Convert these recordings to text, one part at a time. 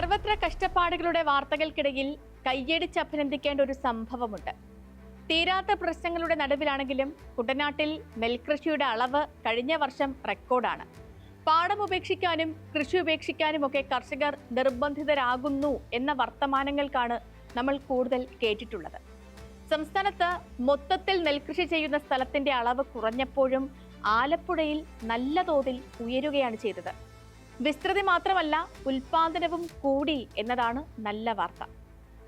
സർവത്ര കഷ്ടപ്പാടുകളുടെ വാർത്തകൾക്കിടയിൽ കയ്യടിച്ച് അഭിനന്ദിക്കേണ്ട ഒരു സംഭവമുണ്ട്. തീരാത്ത പ്രശ്നങ്ങളുടെ നടുവിലാണെങ്കിലും കുട്ടനാട്ടിൽ നെൽകൃഷിയുടെ അളവ് കഴിഞ്ഞ വർഷം റെക്കോർഡാണ്. പാടം ഉപേക്ഷിക്കാനും കൃഷി ഉപേക്ഷിക്കാനും ഒക്കെ കർഷകർ നിർബന്ധിതരാകുന്നു എന്ന വർത്തമാനങ്ങൾക്കാണ് നമ്മൾ കൂടുതൽ കേട്ടിട്ടുള്ളത്. സംസ്ഥാനത്ത് മൊത്തത്തിൽ നെൽകൃഷി ചെയ്യുന്ന സ്ഥലത്തിന്റെ അളവ് കുറഞ്ഞപ്പോഴും ആലപ്പുഴയിൽ നല്ല തോതിൽ ഉയരുകയാണ് ചെയ്തത്. വിസ്തൃതി മാത്രമല്ല, ഉൽപാദനവും കൂടി എന്നതാണ് നല്ല വാർത്ത.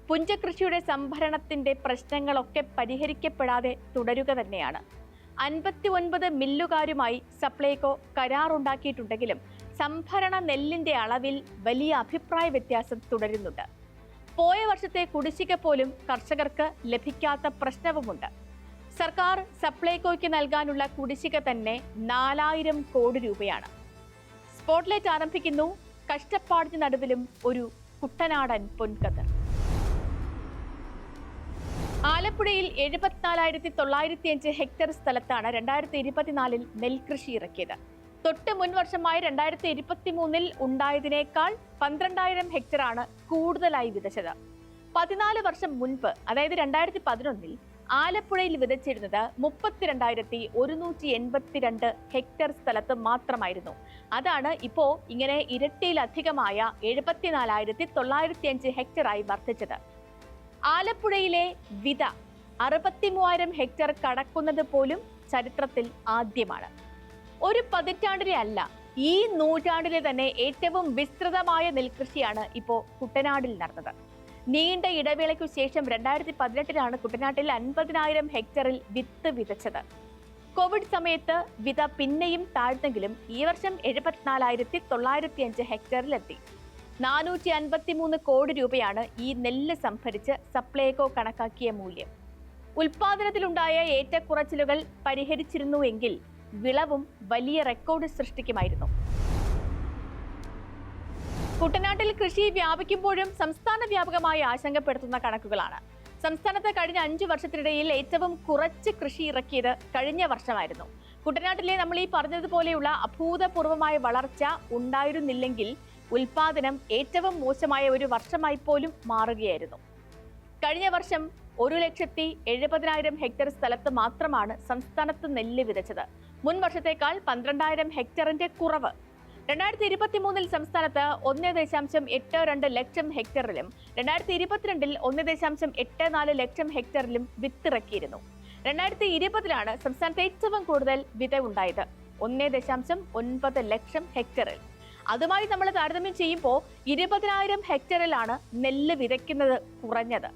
പുഞ്ചകൃഷിയുടെ സംഭരണത്തിന്റെ പ്രശ്നങ്ങളൊക്കെ പരിഹരിക്കപ്പെടാതെ തുടരുക തന്നെയാണ്. 59 മില്ലുകാരുമായി സപ്ലൈകോ കരാറുണ്ടാക്കിയിട്ടുണ്ടെങ്കിലും സംഭരണ നെല്ലിന്റെ അളവിൽ വലിയ അഭിപ്രായ വ്യത്യാസം തുടരുന്നുണ്ട്. പോയ വർഷത്തെ കുടിശ്ശിക പോലും കർഷകർക്ക് ലഭിക്കാത്ത പ്രശ്നവുമുണ്ട്. സർക്കാർ സപ്ലൈകോയ്ക്ക് നൽകാനുള്ള കുടിശ്ശിക തന്നെ 4000 കോടി രൂപയാണ്. സ്പോട്ട്ലൈറ്റ് ആരംഭിക്കുന്നു. കഷ്ടപ്പാടിന് നടുവിലും ഒരു കുട്ടനാടൻ പൊൻകഥ. ആലപ്പുഴയിൽ 74,905 ഹെക്ടർ സ്ഥലത്താണ് 2024 നെൽകൃഷി ഇറക്കിയത്. തൊട്ട് മുൻ വർഷമായ 2023 ഉണ്ടായതിനേക്കാൾ 12,000 ഹെക്ടറാണ് കൂടുതലായി വിതച്ചത്. 14 വർഷം മുൻപ്, അതായത് 2011 ആലപ്പുഴയിൽ വിതച്ചിരുന്നത് 32,182 ഹെക്ടർ സ്ഥലത്ത് മാത്രമായിരുന്നു. അതാണ് ഇപ്പോ ഇങ്ങനെ ഇരട്ടിയിലധികമായ 74,905 ഹെക്ടറായി വർദ്ധിച്ചത്. ആലപ്പുഴയിലെ വിത 63,000 ഹെക്ടർ കടക്കുന്നത് പോലും ചരിത്രത്തിൽ ആദ്യമാണ്. ഒരു പതിറ്റാണ്ടിലെ അല്ല, ഈ നൂറ്റാണ്ടിലെ തന്നെ ഏറ്റവും വിസ്തൃതമായ നെൽകൃഷിയാണ് ഇപ്പോൾ കുട്ടനാടിൽ നടന്നത്. നീണ്ട ഇടവേളയ്ക്കു ശേഷം 2018 കുട്ടനാട്ടിൽ 50,000 ഹെക്ടറിൽ വിത്ത് വിതച്ചത്. കോവിഡ് സമയത്ത് വിത പിന്നെയും താഴ്ന്നെങ്കിലും ഈ വർഷം 74,905 ഹെക്ടറിലെത്തി. 453 കോടി രൂപയാണ് ഈ നെല്ല് സംഭരിച്ച് സപ്ലൈകോ കണക്കാക്കിയ മൂല്യം. ഉൽപാദനത്തിലുണ്ടായ ഏറ്റക്കുറച്ചിലുകൾ പരിഹരിച്ചിരുന്നുവെങ്കിൽ വിളവും വലിയ റെക്കോർഡ് സൃഷ്ടിക്കുമായിരുന്നു. കുട്ടനാട്ടിൽ കൃഷി വ്യാപിക്കുമ്പോഴും സംസ്ഥാന വ്യാപകമായി ആശങ്കപ്പെടുത്തുന്ന കണക്കുകളാണ്. സംസ്ഥാനത്ത് കഴിഞ്ഞ 5 വർഷത്തിനിടയിൽ ഏറ്റവും കുറച്ച് കൃഷി ഇറക്കിയത് കഴിഞ്ഞ വർഷമായിരുന്നു. കുട്ടനാട്ടിലെ നമ്മൾ ഈ പറഞ്ഞതുപോലെയുള്ള അഭൂതപൂർവമായ വളർച്ച ഉണ്ടായിരുന്നില്ലെങ്കിൽ ഉൽപാദനം ഏറ്റവും മോശമായ ഒരു വർഷമായി പോലും മാറുകയായിരുന്നു. കഴിഞ്ഞ വർഷം 1,70,70,000 ഹെക്ടർ സ്ഥലത്ത് മാത്രമാണ് സംസ്ഥാനത്ത് നെല്ല് വിതച്ചത്. മുൻ വർഷത്തേക്കാൾ 12,000 ഹെക്ടറിന്റെ കുറവ്. 2023 സംസ്ഥാനത്ത് 1.82 ലക്ഷം ഹെക്ടറിലും 2022 1.84 ലക്ഷം ഹെക്ടറിലും വിത്തിറക്കിയിരുന്നു. 2020 സംസ്ഥാനത്ത് ഏറ്റവും കൂടുതൽ വിത ഉണ്ടായത് 1.9 ലക്ഷം ഹെക്ടറിൽ. അതുമായി നമ്മൾ താരതമ്യം ചെയ്യുമ്പോൾ 20,000 ഹെക്ടറിലാണ് നെല്ല് വിതയ്ക്കുന്നത് കുറഞ്ഞത്.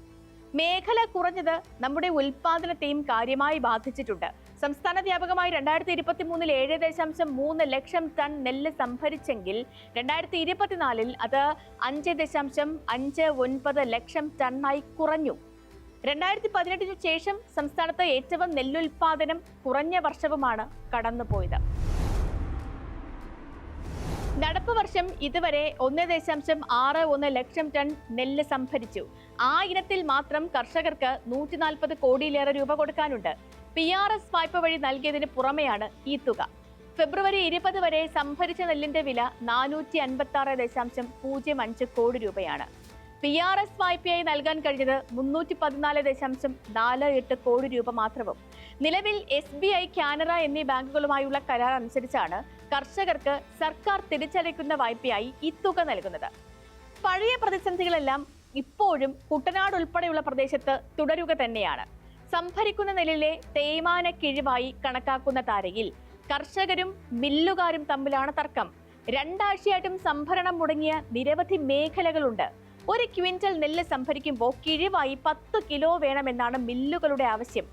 മേഖല കുറഞ്ഞത് നമ്മുടെ ഉൽപാദനത്തെയും കാര്യമായി ബാധിച്ചിട്ടുണ്ട്. സംസ്ഥാന വ്യാപകമായി 2023 7.3 ലക്ഷം ടൺ നെല്ല് സംഭരിച്ചെങ്കിൽ 2024 അത് 5.59 ലക്ഷം ടണ്ണായി കുറഞ്ഞു. 2018 ശേഷം സംസ്ഥാനത്ത് ഏറ്റവും നെല്ലുൽപാദനം കുറഞ്ഞ വർഷവുമാണ് കടന്നുപോയത്. നടപ്പ് വർഷം ഇതുവരെ 1.61 ലക്ഷം ടൺ നെല്ല് സംഭരിച്ചു. ആ ഇനത്തിൽ മാത്രം കർഷകർക്ക് 140 കോടിയിലേറെ രൂപ കൊടുക്കാനുണ്ട്. PRS വായ്പ വഴി നൽകിയതിന് പുറമെയാണ് ഈ തുക. ഫെബ്രുവരി 20 വരെ സംഭരിച്ച നെല്ലിന്റെ വില 456.05 കോടി രൂപയാണ്. PRS വായ്പയായി നൽകാൻ കഴിഞ്ഞത് 314.48 കോടി രൂപ മാത്രവും. നിലവിൽ SBI, കാനറ എന്നീ ബാങ്കുകളുമായുള്ള കരാർ അനുസരിച്ചാണ് കർഷകർക്ക് സർക്കാർ തിരിച്ചടയ്ക്കുന്ന വായ്പയായി ഈ തുക നൽകുന്നത്. പഴയ പ്രതിസന്ധികളെല്ലാം ഇപ്പോഴും കുട്ടനാട് ഉൾപ്പെടെയുള്ള പ്രദേശത്ത് തുടരുക തന്നെയാണ്. സംഭരിക്കുന്ന നെല്ലിലെ തേയ്മാന കിഴിവായി കണക്കാക്കുന്ന താരയിൽ കർഷകരും മില്ലുകാരും തമ്മിലാണ് തർക്കം. 2 ആഴ്ചയായിട്ടും സംഭരണം മുടങ്ങിയ നിരവധി മേഖലകളുണ്ട്. 1 ക്വിന്റൽ നെല്ല് സംഭരിക്കുമ്പോൾ കിഴിവായി 10 കിലോ വേണമെന്നാണ് മില്ലുകളുടെ ആവശ്യം.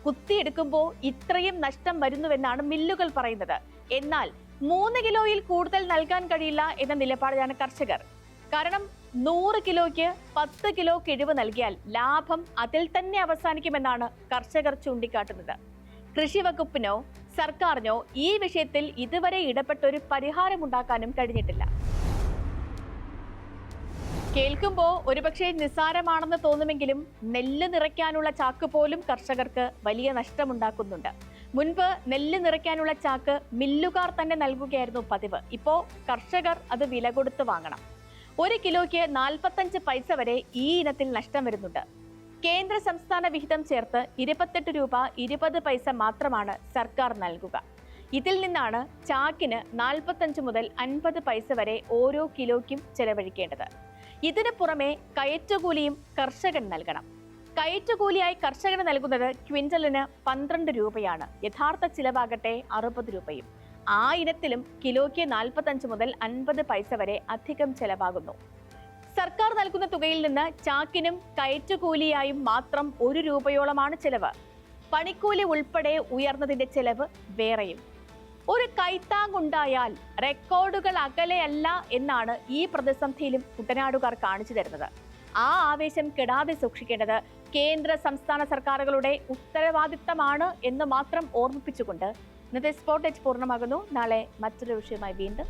കുത്തിയെടുക്കുമ്പോൾ ഇത്രയും നഷ്ടം വരുന്നുവെന്നാണ് മില്ലുകൾ പറയുന്നത്. എന്നാൽ 3 കിലോയിൽ കൂടുതൽ നൽകാൻ കഴിയില്ല എന്ന നിലപാടിലാണ് കർഷകർ. കാരണം 100 കിലോയ്ക്ക് 10 കിലോ കിഴിവ് നൽകിയാൽ ലാഭം അതിൽ തന്നെ അവസാനിക്കുമെന്നാണ് കർഷകർ ചൂണ്ടിക്കാട്ടുന്നത്. കൃഷി വകുപ്പിനോ സർക്കാരിനോ ഈ വിഷയത്തിൽ ഇതുവരെ ഇടപെട്ടൊരു പരിഹാരമുണ്ടാക്കാനും കഴിഞ്ഞിട്ടില്ല. കേൾക്കുമ്പോൾ ഒരുപക്ഷെ നിസ്സാരമാണെന്ന് തോന്നുമെങ്കിലും നെല്ല് നിറയ്ക്കാനുള്ള ചാക്ക് പോലും കർഷകർക്ക് വലിയ നഷ്ടമുണ്ടാക്കുന്നുണ്ട്. മുൻപ് നെല്ല് നിറയ്ക്കാനുള്ള ചാക്ക് മില്ലുകാർ തന്നെ നൽകുകയായിരുന്നു പതിവ്. ഇപ്പോൾ കർഷകർ അത് വില കൊടുത്ത് വാങ്ങണം. 1 കിലോയ്ക്ക് 45 പൈസ വരെ ഈ ഇനത്തിൽ നഷ്ടം വരുന്നുണ്ട്. കേന്ദ്ര സംസ്ഥാന വിഹിതം ചേർത്ത് 28 രൂപ 20 പൈസ മാത്രമാണ് സർക്കാർ നൽകുക. ഇതിൽ നിന്നാണ് ചാക്കിന് 45 മുതൽ 50 പൈസ വരെ ഓരോ കിലോയ്ക്കും ചെലവഴിക്കേണ്ടത്. ഇതിനു പുറമെ കയറ്റുകൂലിയും കർഷകൻ നൽകണം. കയറ്റുകൂലിയായി കർഷകന് നൽകുന്നത് ക്വിന്റലിന് 12 രൂപയാണ്. യഥാർത്ഥ ചിലവാകട്ടെ 60 രൂപയും. ആ ഇനത്തിലും കിലോയ്ക്ക് 45 മുതൽ 50 പൈസ വരെ അധികം ചെലവാകുന്നു. സർക്കാർ നൽകുന്ന തുകയിൽ നിന്ന് ചാക്കിനും കയറ്റുകൂലിയായും മാത്രം 1 രൂപയോളമാണ് ചെലവ്. പണിക്കൂലി ഉൾപ്പെടെ ഉയർന്നതിന്റെ ചെലവ് വേറെയും. ഒരു കൈത്താങ്ങുണ്ടായാൽ റെക്കോർഡുകൾ അകലെയല്ല എന്നാണ് ഈ പ്രതിസന്ധിയിലും കുട്ടനാടുകാർ കാണിച്ചു തരുന്നത്. ആ ആവേശം കെടാതെ സൂക്ഷിക്കേണ്ടത് കേന്ദ്ര സംസ്ഥാന സർക്കാരുകളുടെ ഉത്തരവാദിത്തമാണ് എന്ന് മാത്രം ഓർമ്മിപ്പിച്ചുകൊണ്ട് ഇന്നത്തെ സ്പോട്ട് ടച്ച് പൂർണ്ണമാകുന്നു. നാളെ മറ്റൊരു വിഷയമായി വീണ്ടും